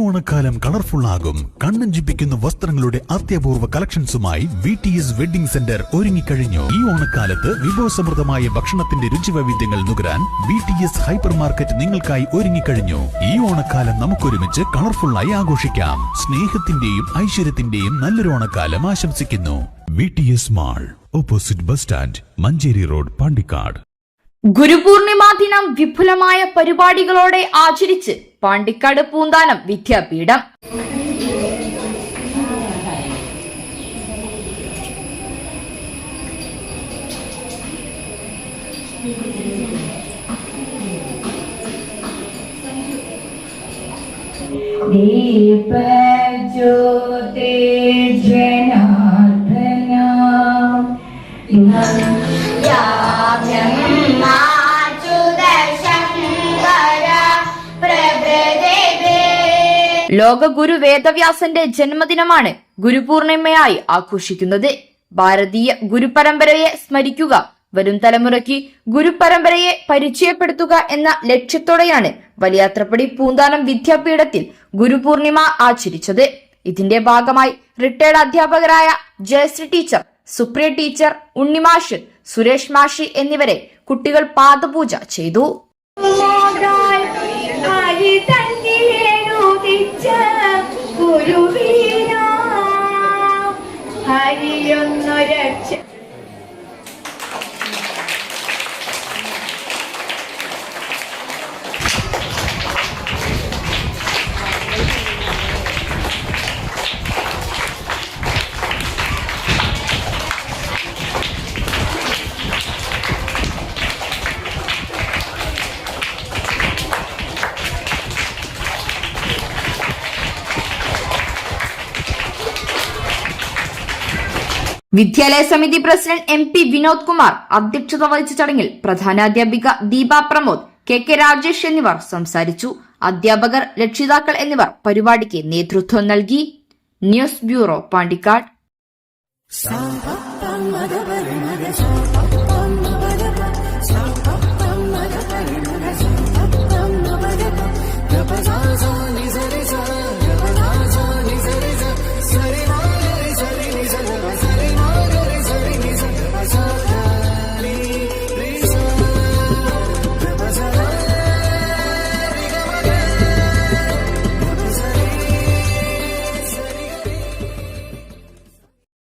ഓണക്കാലം കളർഫുൾ ആകും. കണ്ണഞ്ചിപ്പിക്കുന്ന വസ്ത്രങ്ങളുടെ അത്യപൂർവ കളക്ഷൻസുമായി VTS വെഡിംഗ് സെന്റർ ഒരുങ്ങിക്കഴിഞ്ഞു. ഈ ഓണക്കാലത്ത് വിഭവസമൃദ്ധമായ ഭക്ഷണത്തിന്റെ രുചിവൈവിധ്യങ്ങൾ നുകരാൻ VTS ഹൈപ്പർ മാർക്കറ്റ് നിങ്ങൾക്കായി ഒരുങ്ങിക്കഴിഞ്ഞു. ഈ ഓണക്കാലം നമുക്കൊരുമിച്ച് കളർഫുള്ളായി ആഘോഷിക്കാം. സ്നേഹത്തിന്റെയും ഐശ്വര്യത്തിന്റെയും നല്ലൊരു ഓണക്കാലം ആശംസിക്കുന്നു. VTS mall, opposite bus stand, Manjeri road, Pandikkad. Gurupurnima ദിനം വിപുലമായ പരിപാടികളോടെ ആചരിച്ച് പാണ്ടിക്കാട് പൂന്താനം വിദ്യാപീഠം. ലോക ഗുരു വേദവ്യാസന്റെ ജന്മദിനമാണ് ഗുരുപൂർണിമയായി ആഘോഷിക്കുന്നത്. ഭാരതീയ ഗുരുപരമ്പരയെ സ്മരിക്കുക, വരും തലമുറയ്ക്ക് ഗുരുപരമ്പരയെ പരിചയപ്പെടുത്തുക എന്ന ലക്ഷ്യത്തോടെയാണ് വലിയാത്രപ്പടി പൂന്താനം വിദ്യാപീഠത്തിൽ ഗുരുപൂർണിമ ആചരിച്ചത്. ഇതിന്റെ ഭാഗമായി റിട്ടയർഡ് അധ്യാപകരായ ജയശ്രീ ടീച്ചർ, സുപ്രിയ ടീച്ചർ, ഉണ്ണിമാഷ്, സുരേഷ് മാഷി എന്നിവരെ കുട്ടികൾ പാദപൂജ ചെയ്തു. വിദ്യാലയ സമിതി പ്രസിഡന്റ് MP വിനോദ് കുമാർ അധ്യക്ഷത വഹിച്ച ചടങ്ങിൽ പ്രധാനാധ്യാപിക ദീപ പ്രമോദ്, KK രാജേഷ് എന്നിവർ സംസാരിച്ചു. അധ്യാപകർ, രക്ഷിതാക്കൾ എന്നിവർ പരിപാടിക്ക് നേതൃത്വം നൽകി. News bureau, Pandikkad.